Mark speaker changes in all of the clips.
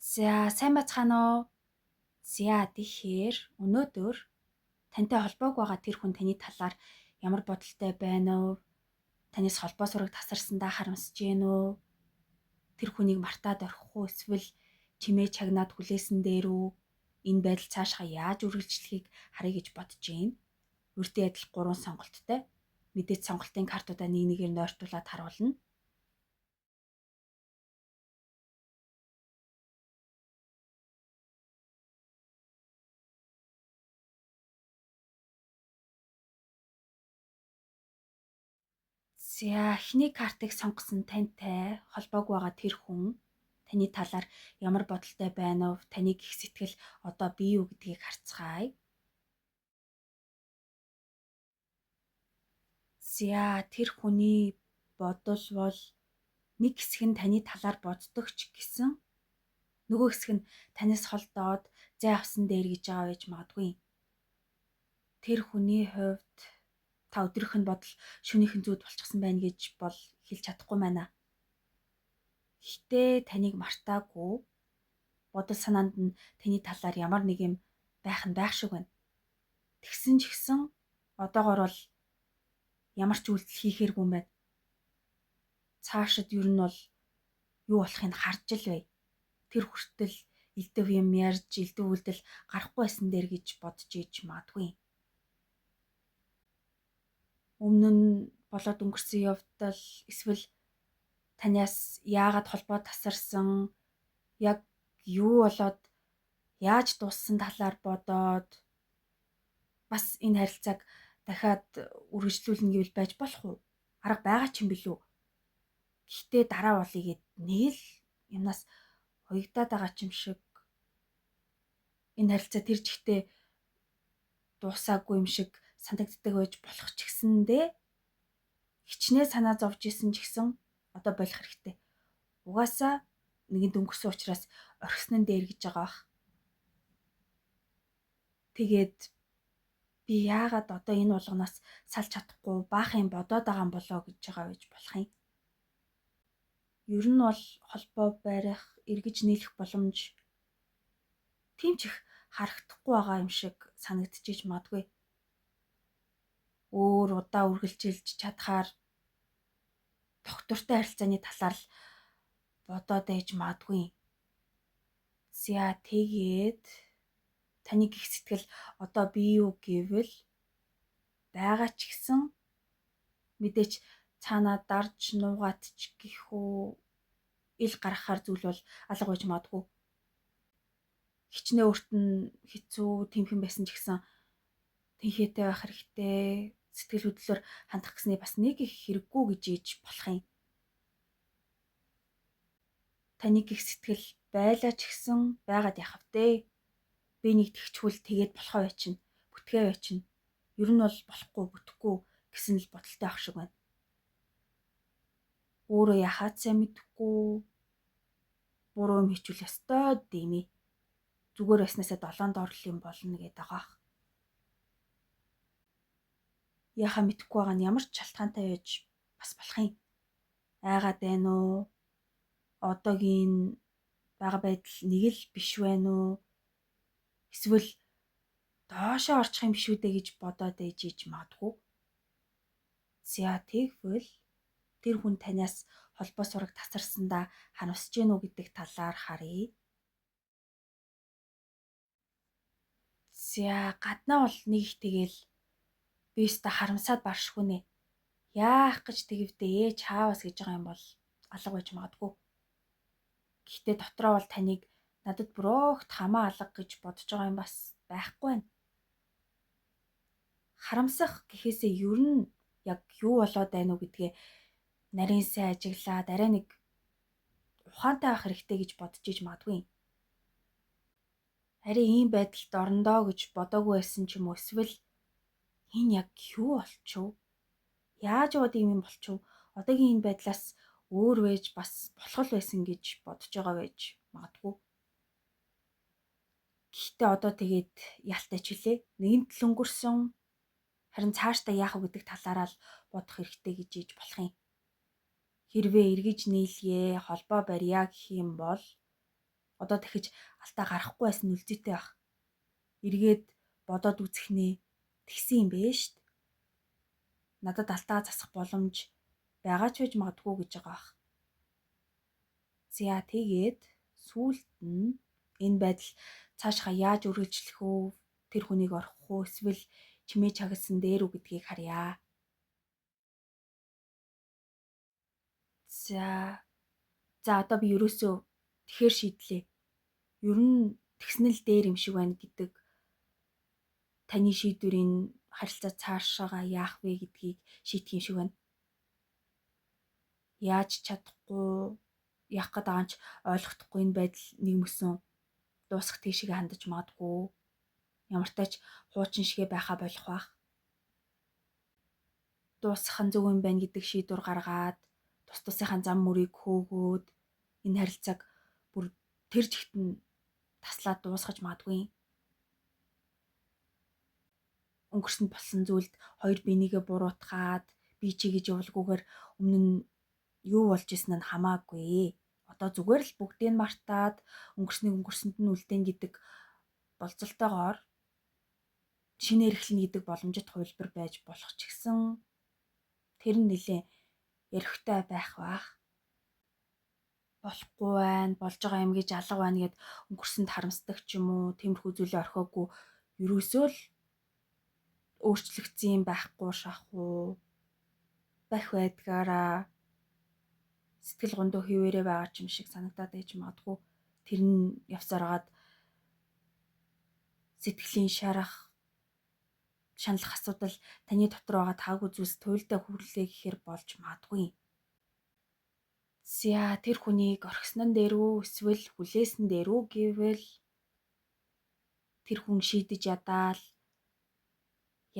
Speaker 1: За, сайн бацгаана уу? За, тэгэхээр өнөөдөр тантай холбоогүй байгаа тэр хүн таны талаар ямар бодолтой байна уу? Танаас холбоо сураг тасарсандаа харамсаж гин үү? Тэр хүнийг мартаад орхих уу? Эсвэл чимээ чагнаад хүлээсэн дээр үү? Энэ байдал цаашгаа яаж үргэлжлэхийг харъя гэж бодож гин. Үрдээ адил 3 сонголттой. Мэдээж сонголтын картуудаа нэг нэгээр нойртуулаад харуулна. За, эхний картыг сонгосон тантай холбоогүй байгаа тэр хүн таны талаар ямар бодолтой байна вэ? Таны гих сэтгэл одоо бий юу гэдгийг харцгаая. За, тэр хүний бодол бол нэг хэсэг нь таны талаар боддог ч гэсэн нөгөө хэсэг нь танаас холдоод зай авсан дээр гэж байгаа байж магадгүй. Тэр хүний хувьд та өдрийнх нь бодол шөнийхэн зүүд болчихсон байна гэж бол хэлж чадахгүй байна. Гэхдээ таныг мартаагүй бодол санаанд нь таны талаар ямар нэг юм байх нь байх шиг байна. Тэгсэн ч гэсэн одоогор бол ямар ч үйлдэл хийхээргүй юм байна. Цаашид ер нь бол юу болохыг харж л бай. Тэр хүртэл элдв юм ярьж элдв үйлдэл гарахгүй байсан дээр гэж бодож иж магадгүй. Өмнө нь болоод өнгөрсөн явдал эсвэл танаас яагаад холбоо тасарсан, яг юу болоод яаж дууссан талаар бодоод бас энэ харилцааг дахиад үргэлжлүүлнэ гэвэл байж болох уу? Арга байгаа ч юм билүү? Гэхдээ дараа болъё гэд нэг л юмнаас хоёгдаад байгаа ч юм шиг энэ харилцаа тэр жигтэй дуусаагүй юм шиг санагддаг байж болох ч гэсэндээ хичнээн санаа зовж исэн ч гэсэн одоо болох хэрэгтэй. Угаасаа нэгэнд өнгөрсөн учраас орхисон нь дээр гэж байгаа бах. Тэгээд би яагаад одоо энэ болгоноос салж чадахгүй баах юм бодоод байгаа юм болоо гэж байгаа байж болох юм. Ер нь бол холбоо барих, эргэж нийлэх боломж тийм ч их харагдахгүй байгаа юм шиг санагдчихэж магадгүй. Өөр удаа үргэлжилж чадхаар тогтвортой харилцааны талаар л бодоод ээж магадгүй. За, тэгээд таны гих сэтгэл одоо бий юу гэвэл байгаа ч гэсэн мэдээч цаанаа дарж нуугаад ч гэх үү ил гаргахаар зүйл бол алга байж магадгүй. Хичнээн өөрт нь хэцүү тэмхэн байсан ч гэсэн тэнхээтэй байх хэрэгтэй. Сэтгэл хөдлөлөөр хандах гэсний бас нэг их хэрэггүй гэж ээж болох юм. Таны гих сэтгэл байлаа ч гэсэн байгаад яхав дээ. Би нэг тэгчхүүл тэгээд болохоо байчна. Бүтгээ байчна. Ер нь бол болохгүй бүтэхгүй гэсэн л бодолтой ах шиг байна. Өөрөө яхаад сайн мэдэхгүй буруу юм хийчихвэл ёстой дэмий. Зүгээр байснаасаа долоонд орлол юм болно гэдэг байгаа. Яхаа мэдэхгүй байгаа нь ямар ч шалтгаантай байж бас болох юм. Айгаад байна уу? Одоогийн байгаа байдал нэг л биш байна уу? Эсвэл доошоо орчих юм биш үү дээ гэж бодоод ээж магадгүй. За, тэгвэл тэр хүн танаас холбоо сураг тасарсандаа харамсаж гэнэ үү гэдэг талаар харъя. За, гаднаа бол нэг их тэгэл би өстө харамсаад баршгүй нэ. Яах гэж тэгвдээ ээж хаавас гэж байгаа юм бол алга байж магадгүй. Гэхдээ дотроо бол таныг надад бүр огт хамаа алга гэж бодож байгаа юм бас байхгүй байна. Харамсах гэхээсээ ер нь яг юу болоод байна уу гэдгээ нарийн сайн ажиглаад арай нэг ухаантай байх хэрэгтэй гэж бодож иж магадгүй. Харин ийм байдалд орондоо гэж бодоогүй байсан ч юм уу, эсвэл энэ яг юу болчихв? Яаж яваад ийм юм болчихв? Одоогийн энэ байдлаас өөр байж бас болох байсан гэж бодож байгаа байж магадгүй. Гэхдээ одоо тэгээд ялтаач үлээ. Нэгэнт л өнгөрсөн. Харин цаашдаа яах вэ гэдэг талаараа л бодох хэрэгтэй гэж иж болох юм. Хэрвээ эргэж нийлье, холбоо барья гэх юм бол Одоо дахиж алдаа гарахгүй байсан нь үлзийтэй байх. Эргээд бодоод үзэхнээ тэгсэн юм бэ штт. Надад алдаа засах боломж байгаа ч байж магадгүй гэж байгаа бах. За тэгээд сүүлд нь энэ байдал цаашгаа яаж үргэлжлэх үү? Тэр хүнийг орхих уу? Эсвэл чимээ чагсан дээр үү гэдгийг харъя. За одоо би ерөөсөө тэгэхээр шийдлээ. Ер нь тэгснэл дээр юм шиг байна гэдэг таны шийдвэрийн харилцаа цаашаага яах вэ гэдгийг шийдэх юм шиг байна. Яаж чадахгүй яах гээд байгаа юм ч ойлгохдохгүй энэ байдал нэгмөсөн дуусах тийшээ хандаж магадгүй. Ямар тач хуучин шигэ байхаа болох бах. Дуусах нь зөв юм байна гэдэг шийдвэр гаргаад тус тусынхаа зам мөрийг хөөгөөд энэ харилцааг бүр тэр жигт нь таслаад дуусгаж магадгүй. Өнгөрсөнд болсон зүйлд хоёр бинийгээ буруутгаад би чи гэж явуулгүйгээр өмнө нь юу болж исэн нь хамаагүй. Одоо зүгээр л бүгдийг нь мартаад өнгөрсөнд нь үлдээн гэдэг болцолтойгоор шинээр эхлэнэ гэдэг боломжит хувилбар байж болох ч гэсэн тэр нь нэлээ ярихтай байх бах. Болохгүй байна, болж байгаа юм гэж алга байна гэд өнгөрсөнд харамсдаг ч юм уу, тиймэрхүү зүйлээ орхиогүй ерөөсөө л өөрчлөгдсөн юм байхгүй шахуу. Байх байдгаараа сэтгэл гондоо хിവэрэ байгаа ч юм шиг санагдаад байж магадгүй. Тэр нь явсараад сэтгэлийн шанах асуудал таны дотор байгаа таагүй зүйлс туйлдаа хүрлээ гэхээр болж магадгүй. За тэр хүнийг орхиснон дээр үү эсвэл хүлээсэн дээр үү гэвэл тэр хүн шийдэж ядаал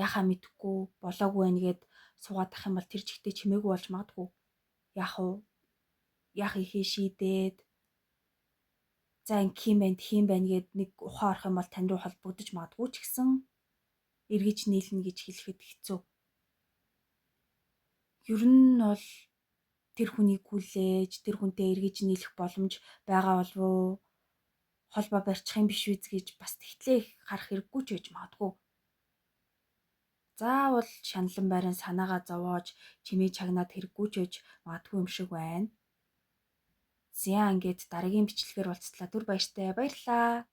Speaker 1: яхаа мэдхгүй болоогүй байна гэд суугаад ах юм бол тэр жигтэй чимээгүй болж магадгүй. Яах ихээ шийдээд за ингэх юм байна гэд нэг ухаан орох юм бол тань руу холбогдож магадгүй ч гэсэн эргэж нийлнэ гэж хэлэхэд хэцүү. Ер нь бол тэр хүнийг хүлээж тэр хүнтэй эргэж нийлэх боломж байгаа болов уу? Холбоо барьчих юм биш үү гэж бас тэгтлээ харах хэрэггүй ч байж магадгүй. Заавал шаналн байран санаагаа зовоож чимээ чагнаад хэрэггүй ч байж магадгүй юм шиг байна. За ингээд дараагийн бичлэгээр уулзтлаа. Түр баяртай. Баярлалаа.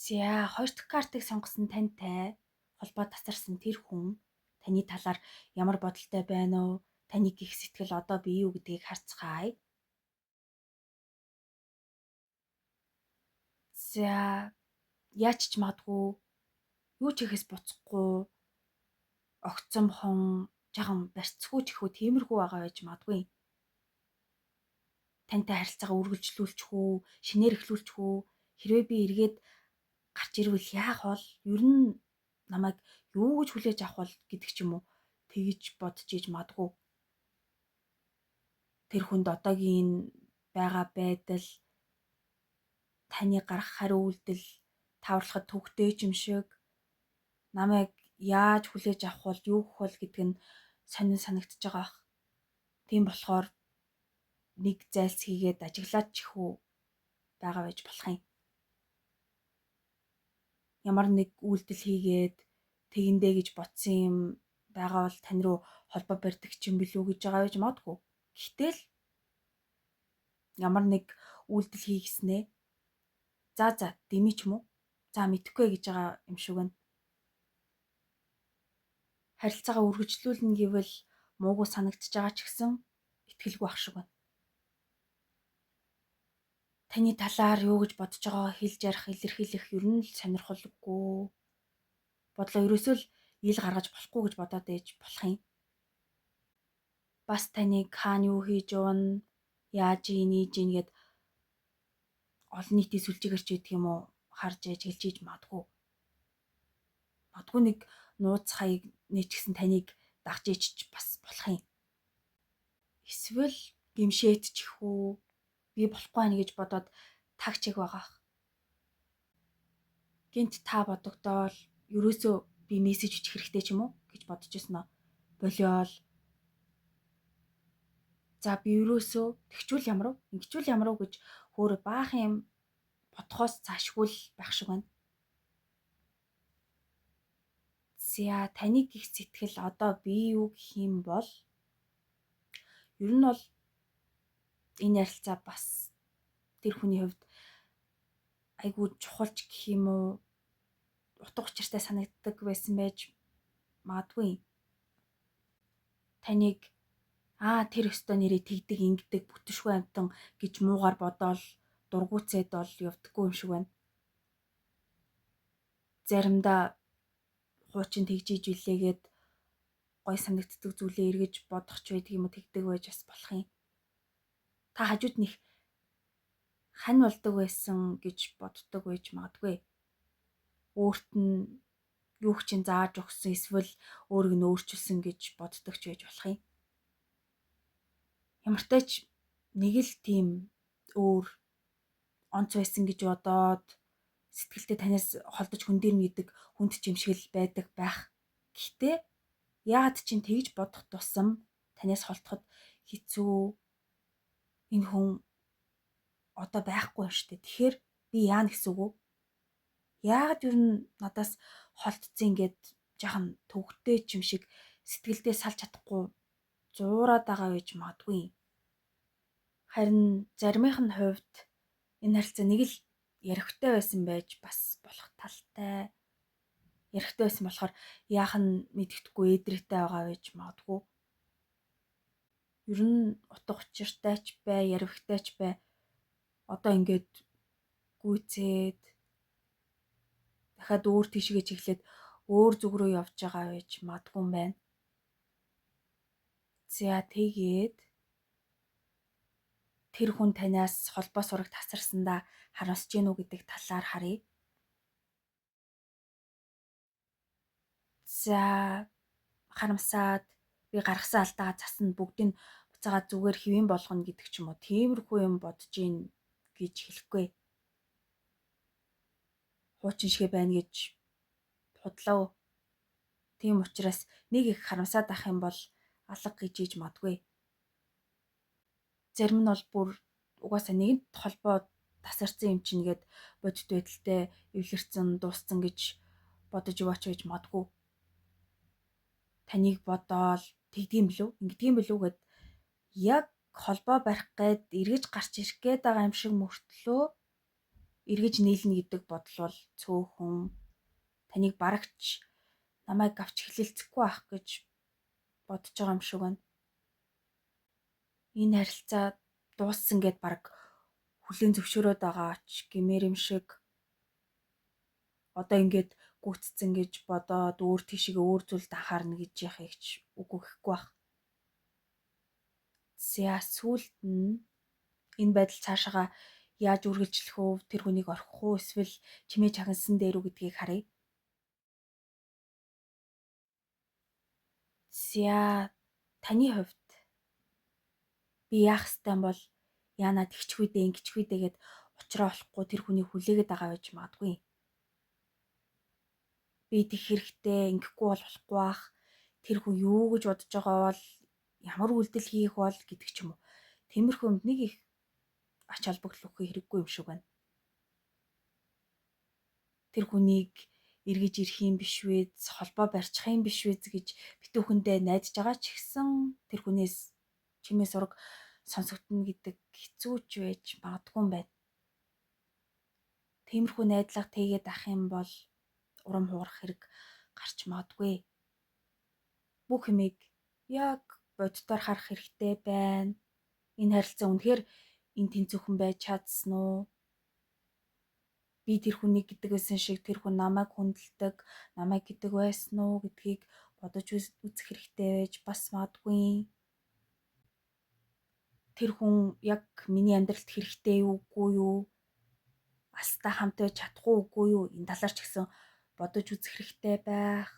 Speaker 1: За хоёр дахь картыг сонгосон тантай холбоо тасарсан тэр хүн таны талаар ямар бодолтой байна уу? Таны гих сэтгэл одоо бий юу гэдгийг харцгаая. За яаж ч магадгүй юу ч ихээс буцахгүй огцомхон жаахан барьцгүй ч ихүү тиймэрхүү байгаа байж магадгүй. Тантай харилцаагаа үргэлжлүүлчих үү, шинээр эхлүүлчих үү, хэрвээ би эргээд гарч ирвэл яах вэ? Ер нь намайг юу гэж хүлээж авах бол гэдэг ч юм уу тэгж бодож иж магадгүй. Тэр хүнд одоогийн байгаа байдал таны гарах хариу үйлдэл таварлахад төвхтэй юм шиг намайг яаж хүлээж авах бол юу гэх бол гэдэг нь сонин санагдчихж байгаа бах. Тийм болохоор нэг зайлс хийгээд ажиглаад чихүү байгаа байж болох юм. Ямар нэг үйлдэл хийгээд тэгэндээ гэж бодсон юм байгаа бол тань руу холбоо барьдаг юм билүү гэж байгаа байж магадгүй. Гэтэл ямар нэг үйлдэл хийгснээ за дэмий ч юм уу. За мэдэхгүй гэж байгаа юм шиг байна. Харилцаагаа үргэлжлүүлнэ гэвэл муугүй санагдчихж байгаа ч гэсэн итгэлгүй ах шиг байна. Таны талаар юу гэж бодож байгаагаа хэлж ярих, илэрхийлэх ер нь л сонирхолгүй. Бодлоо ерөөсөө л ил гаргаж болохгүй гэж бодоод ээж болох юм. Бас таныг хаана юу хийж явна, яаж ийж гээд олон нийтийн сүлжээгэрч гэдэг юм уу харж ээж хэлж иж магадгүй. Магадгүй нэг нууц хаяг нээчихсэн таныг дагж ичж бас болох юм. Эсвэл гимшээт чихүү би болохгүй байна гэж бодоод тагчиг байгаа. Гинт та бодогдоол ерөөсөө би мессеж бичих хэрэгтэй ч юм уу гэж бодож ирсэн аа. Болиол За би ерөөсөө тэгчүүл ямар уу? Ингэчүүл ямар уу гэж хөөр баахан юм бодхоос цаашгүй л байх шиг байна. За таны гих сэтгэл одоо би юу гэх юм бол ер нь бол энэ ярилцаа бас тэр хүний хувьд айгүй чухалч гэх юм уу утга учиртай санагддаг байсан байж магадгүй. Таныг тэр өстой нэрээ тэгдэг ингэдэг бүтшгүй амтан гэж муугар бодоол дургуцээд бол явдаггүй юм шиг байна. Заримдаа хуучин тэгжиж билээгээд гой санагддаг зүйлээ эргэж бодох ч байдаг юм уу тэгдэг байж бас болох юм. Та хажууд нэх хань болдог байсан гэж боддог байж магадгүй. Өөрт нь юу ч зааж өгсөн эсвэл өөрийг нь өөрчилсөн гэж боддог ч байж болох юм. Ямартай ч нэг л тийм өөр онц байсан гэж бодоод сэтгэлдээ танаас холдож хүн дээр мэддэг хүнд чимшгэл байдаг байх. Гэхдээ яагаад ч тэгж бодох тусам танаас холдоход хэцүү энэ хүн одоо байхгүй юм шүү дээ. Тэгэхээр би яана гэсэн үг үү? Яагаад юу надаас холдсон ингээд жаахан төвөгтэй юм шиг сэтгэлдээ салж чадахгүй зуураад байгаа байж магадгүй. Харин заримынх нь хувьд энэ харилцаа нэг л ярихтай байсан байж бас болох талтай. Ярихтай байсан болохоор яах нь мэддэхгүй эдрэгтэй байгаа байж магадгүй. Ер нь утга учиртай ч бай, ярихтай ч бай. Одоо ингээд гүйцээд дахиад өөр тийшгээ чиглээд өөр зүг рүү явж байгаа байж магадгүй юм байна. За тэгээд тэр хүн танаас холбоо сураг тасарсандаа харамсаж гэнэ үү гэдэг талаар харъя. За харамсаад би гаргасан алдаагаа засна бүгдийг буцаага зүгээр хэвэн болгоно гэдэг ч юм уу. Тиймэрхүү юм бодож гин гэж хэлэхгүй. Хуучин шигэ байна гэж худлаа. Тийм учраас нэг их харамсаад ах юм бол алга гэж ийж мадгүй. Зарим нь бол бүр угаасаа нэгэнт холбоо тасарсан юм чинь гээд бодит байдалтай эвлэрсэн дууссан гэж бодож яваач байж мадгүй. Таныг бодоол тэгдэм билүү? Ингэдэм билүү гэд яг холбоо барих гээд эргэж гарч ирэх гээд байгаа юм шиг мөртлөө эргэж нийлнэ гэдэг бодол бол цөөхөн. Таныг барагч намайг авч хэлэлцэхгүй байх гэж бодож байгаа юм шиг байна. Энэ харилцаа дууссан гэд баг хүлэн зөвшөөрөөд байгаа ч гэмээр юм шиг. Одоо ингээд гүйтцэн гэж бодоод өөр тийшээ өөр зүйлд анхаарна гэж яхах ч үгүй гэхгүй байх. За сүүлд нь энэ байдал цаашаага яаж үргэлжлэх вэ? Тэр хүнийг орхих уу эсвэл чимээ чагнасан дээр үү гэдгийг харъя. За таны хувьд би яах ёстой бол яана тэгчгүй дээ ингэчгүй дээ гэд учраа олохгүй тэр хүнийг хүлээгээд байгаа байж магадгүй. Би тэг хэрэгтэй ингэхгүй бол болохгүй бах. Тэр хүн юу гэж бодож байгаа бол ямар үйлдэл хийх бол гэдэг ч юм уу. Тиймэрхүү юмд нэг их ач холбогдол өгөх хэрэггүй юм шиг байна. Тэр хүнийг эргэж ирэх юм биш вэ? Холбоо барьчих юм биш вэ гэж битүүхэндээ найдаж байгаа ч гэсэн тэр хүнээс чимээ сураг сонсогдно гэдэг хэцүүч байж магадгүй юм байна. Тиймэрхүү найдлага тэгээд ах юм бол урам хугарах хэрэг гарч магадгүй. Бүх юмыг яг боддоор харах хэрэгтэй байна. Энэ харилцаа үнэхээр энэ тэнцвэрхэн байж чадсан уу? Би тэр хүнийг гэдэг байсан шиг тэр хүн намайг хүндэлдэг, намайг гэдэг байсан уу гэдгийг бодож үзэх хэрэгтэй байж бас магадгүй. Тэр хүн яг миний амьдралд хэрэгтэй юу үгүй юу? Алстай хамт байж чадахгүй үгүй юу? Энэ талаар ч гэсэн бодож үзэх хэрэгтэй байх.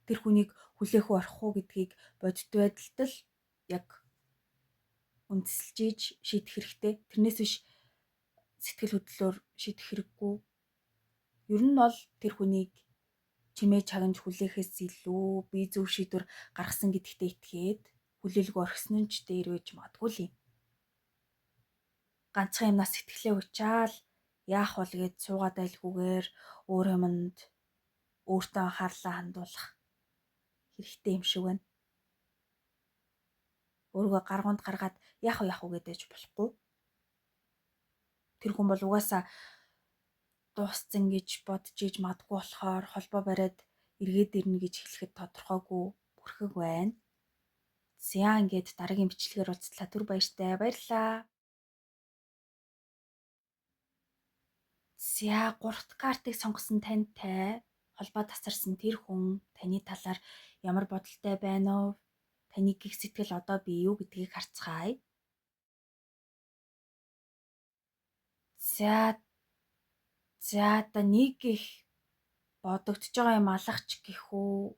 Speaker 1: Тэр хүнийг хүлээх үү орхих уу гэдгийг бодит байдалд л яг үндэслэж шийдэх хэрэгтэй. Тэрнээс биш сэтгэл хөдлөлөөр шийдэх хэрэггүй. Ер нь бол тэр хүнийг чимээ чагнаж хүлээхээс илүү би зөв шийдвэр гаргасан гэдэгтээ итгээд хүлээлгүй орхисон нь ч дээр байж магадгүй л юм. Ганцхан юмнаас сэтгэлээ уучаал яах бол гээд суугаад байлгүйгээр өөр юмд өөртөө анхаарлаа хандуулах хэрэгтэй юм шиг байна. Өөрийгөө гаргуунд гаргаад яах вэ гэдэж болохгүй. Тэр хүн бол угаасаа дууссан гэж бодож иж магадгүй болохоор холбоо бариад эргээд ирнэ гэж хэлэхэд тодорхойгүй бүрхэг байна. За ингээд дараагийн бичлэгээр уулзлаа. Түр баяртай. Баярлалаа. За 3 дахь картыг сонгосон тантай холбоо тасарсан тэр хүн таны талаар ямар бодолтой байна вэ? Таны гих сэтгэл одоо би юу гэдгийг харцгаая. За одоо нэг их бодогдож байгаа юм алгач гэх үү?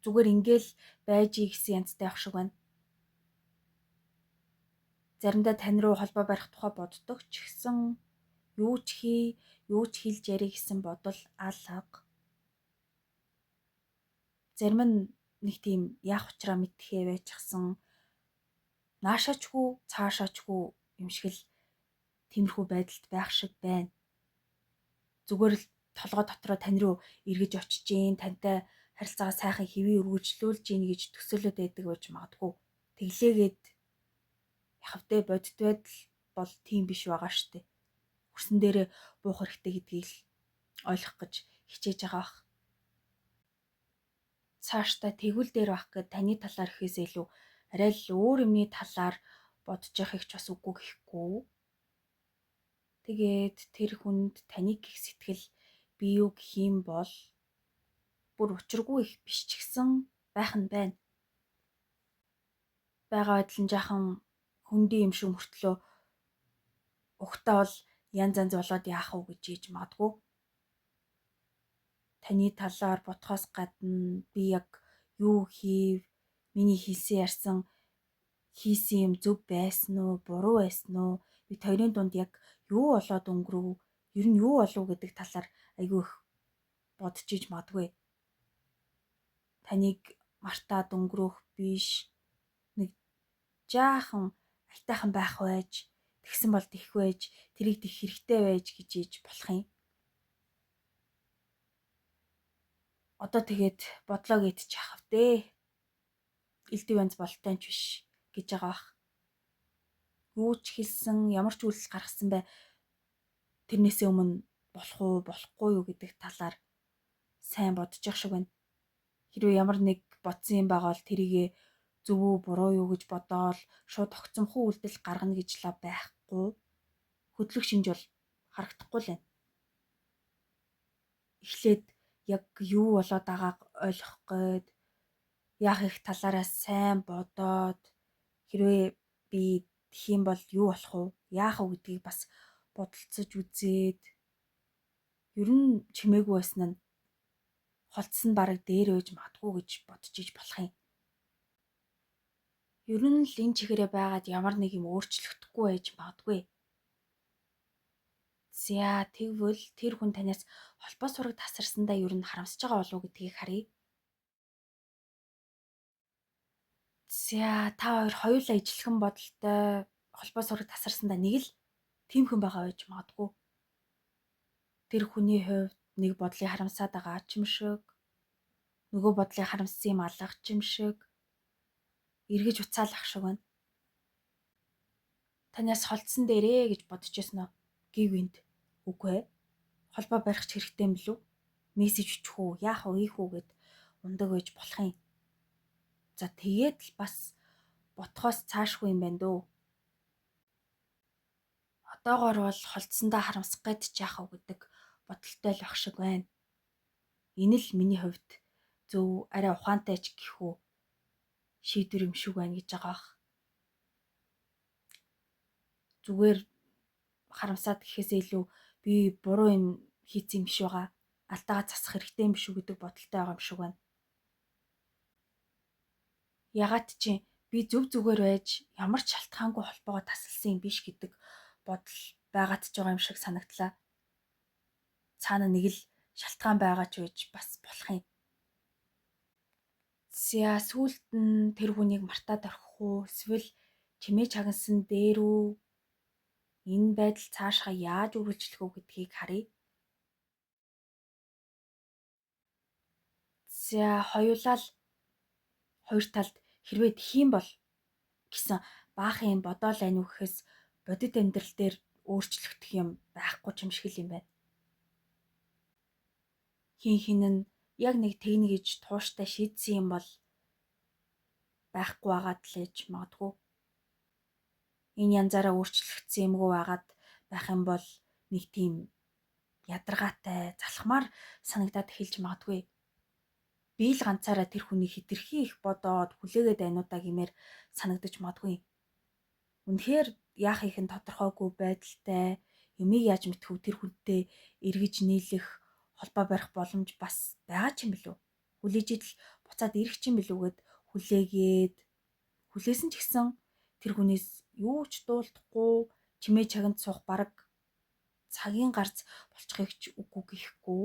Speaker 1: Зүгээр ингээл байж ий гэсэн янзтай байх шиг байна. Заримдаа тань руу холбоо барих тухай боддог ч гэсэн юу ч хэлж ярих гэсэн бодол алга. Зарим нь нэг тийм яах учраа мэдхээ байчихсан наашаачгүй цаашаачгүй юм шиг л тиймэрхүү байдалд байх шиг байна. Зүгээр л толгой дотроо тань руу эргэж очиж гин тантай харилцаагаа сайхан хэвээ үргэлжлүүлж гин гэж төсөөлөд байдаг байж магадгүй. Тэглээгээд яхавдэ бодит байдал бол тийм биш байгаа штэ. Хүрсэн дээрээ буух хэрэгтэй гэдгийг л ойлгох гэж хичээж байгаа бах. Цаашдаа тэгвэл дээр байх гэд таны талаар ихээсээ илүү арай л өөр юмны талаар бодож явах ч бас үгүй гэхгүй. Тэгээд тэр хүнд таны гих сэтгэл би юу гэх юм бол бүр учиргүй их биш ч гэсэн байх нь байна. Бага байдал нь жаахан хөндөй юм шиг мөртлөө ухтаа бол янз болоод яах вэ гэж ийж магадгүй. Таны талаар бодхоос гадна би яг юу хийв, миний хийсэн юм зөв байсан уу, буруу байсан уу, бид хоёрын дунд яг юу болоод өнгөрөв, ер нь юу болов гэдэг талаар айгүй их бодож иж магадгүй. Таныг мартаад өнгөрөх биш, нэг жаахан айтайхан байх байж, тэгсэн бол тэх байж, тэрийг тэх хэрэгтэй байж гэж иж болох юм. Одоо тэгээд бодлоо гээд чахав дээ. Элдв янз болтой ч биш гэж байгаа бах. Юу ч хэлсэн, ямар ч үйлс гаргасан бай. Тэрнээсээ өмнө болох уу, болохгүй юу гэдэг талаар сайн бодож явах шиг байна. Хэрвээ ямар нэг бодсон юм байгаа бол тэрийгэ зөв үү, буруу юу гэж бодоол шууд огцомхон үйлдэл гаргана гэж л байхгүй. Хөдлөх шинж бол харагдахгүй л байна. Эхлээд яг юу болоод байгааг ойлгох гээд яах их талаараа сайн бодоод хэрвээ би тэх юм бол юу болох вэ? Яах вэ гэдгийг бас бодолцож үзээд ер нь чимээгүй байсан нь холдсон бараг дээр байж магадгүй гэж бодож иж болох юм. Ер нь л энэ чигээрээ байгаад ямар нэг юм өөрчлөгдөхгүй байж магадгүй. За тэгвэл тэр хүн танаас холбоо сураг тасарсандаа ер нь харамсаж байгаа болов уу гэдгийг харъя. За та хоёр хоёулаа ижилхэн бодолтой холбоо сураг тасарсандаа нэг л тийм хүн байгаа байж магадгүй. Тэр хүний хувьд нэг бодлыг харамсаад байгаа ч юм шиг, нөгөө бодлыг харамссан юм алгах ч юм шиг эргэж уцаалах шиг байна. Танаас холдсон дээрээ гэж бодож яснаа гів энд үгүй ээ. Холбоо барих ч хэрэгтэй юм билүү? Мессеж өчөх үү, яах вэ, ийх үү гэд ундаг байж болох юм. За тэгээд л бас ботхоос цаашгүй юм байна дөө. Одоогоор бол холдсондоо харамсах гээд ч яах вэ гэдэг бодолтой л байх шиг байна. Энэ л миний хувьд зөв арай ухаантай ч гэх үү шийдвэр юм шиг байна гэж байгаа бах. Зүгээр харамсаад гэхээсээ илүү би буруу юм хийсэн юм биш байгаа. Алдаагаа засах хэрэгтэй юм биш үү гэдэг бодолтой байгаа юм шиг байна. Ягаад чи би зүгээр байж ямар ч шалтгаангүй холбоогоо тасалсан юм биш гэдэг бодол байгаад ч байгаа юм шиг санагдлаа. Цаана нэг л шалтгаан байгаа ч байж бас болох юм. За сүүлд нь тэр хүнийг мартаад орхих уу? Эсвэл чимээ чагнасан дээр үү? Энэ байдал цаашгаа яаж үргэлжлэх үү гэдгийг харъя. За хоёулаа л хоёр талд хэрвээ тхиим бол гэсэн баахан юм бодоол ань уу гэхээс бодит амьдрал дээр өөрчлөгдөх юм байхгүй ч юм шиг л юм байна. Хин хин нь яг нэг тэгнэ гэж тууштай шийдсэн юм бол байхгүй байгаад л ээж магадгүй. Энэ янзаараа өөрчлөгдсөн юмгүй байгаад байх юм бол нэг тийм ядаргаатай, залхмаар санагдаад эхэлж магадгүй. Би л ганцаараа тэр хүнийг хэтэрхий их бодоод хүлээгээд байна уу да гэмээр санагдаж магадгүй. Үнэхээр яах их нь тодорхойгүй байдалтай юмыг яаж мэдэх вэ? Тэр хүнтэй эргэж нийлэх, холбоо барих боломж бас байгаа ч юм билүү? Хүлээж идэл буцаад ирэх ч юм билүүгээд хүлээгээд хүлээсэн ч гэсэн тэр хүнээс юу ч дуулдахгүй чимээ чагнд суух бараг цагийн гарц болчихыг ч үгүй гэхгүй.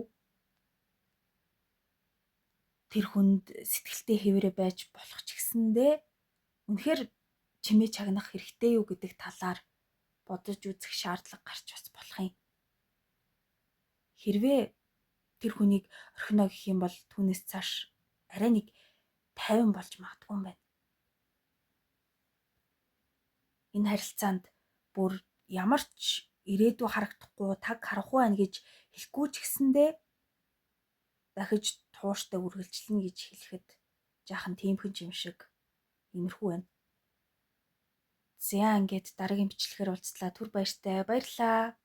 Speaker 1: Тэр хүнд сэтгэлтэй хэвээрээ байж болох ч гэсэндээ үнэхээр чимээ чагнах хэрэгтэй юу гэдэг талаар бодож үзэх шаардлага гарч бас болох юм. Хэрвээ тэр хүнийг орхино гэх юм бол түүнээс цааш арай нэг тайван болж магадгүй юм байна. Энэ харилцаанд бүр ямар ч ирээдүй харагдахгүй таг харахгүй байна гэж хэлэхгүй ч гэсэндээ дахиж тууштай үргэлжлэнэ гэж хэлэхэд жаахан тиймхэн юм шиг иймэрхүү байна. За ингээд дараагийн бичлэгээр уулзлаа. Түр баяртай. Баярлалаа.